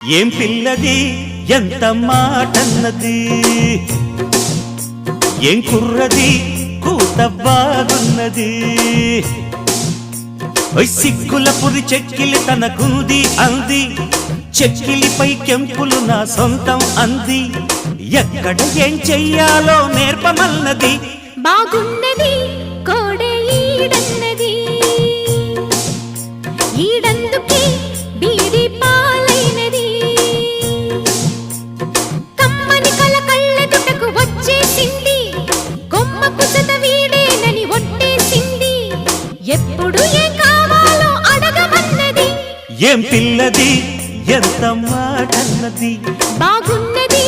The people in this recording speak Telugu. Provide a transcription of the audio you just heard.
ఏం పిల్లది ఎంత మాటన్నది, ఏం కుర్రది కూత బాగున్నది. సిక్కుల పురి చెక్కిలి తనకుంది అంది, చెక్కిలిపై కెంపులు నా సొంతం అంది. ఎక్కడ ఏం చెయ్యాలో నేర్పమన్నది. బాగున్నది కోడే ఈడన్నది, ఈడందుకే బీడి పాలైనది. కమ్మని కల కళ్ళెదుటకు వచ్చేసింది, కొమ్మకు సత వీడేనని ఒట్టేసింది. ఎప్పుడు ఏం కావాలో అడగమన్నది. ఏం పిల్లది ఎంత మాటన్నది, బాగున్నది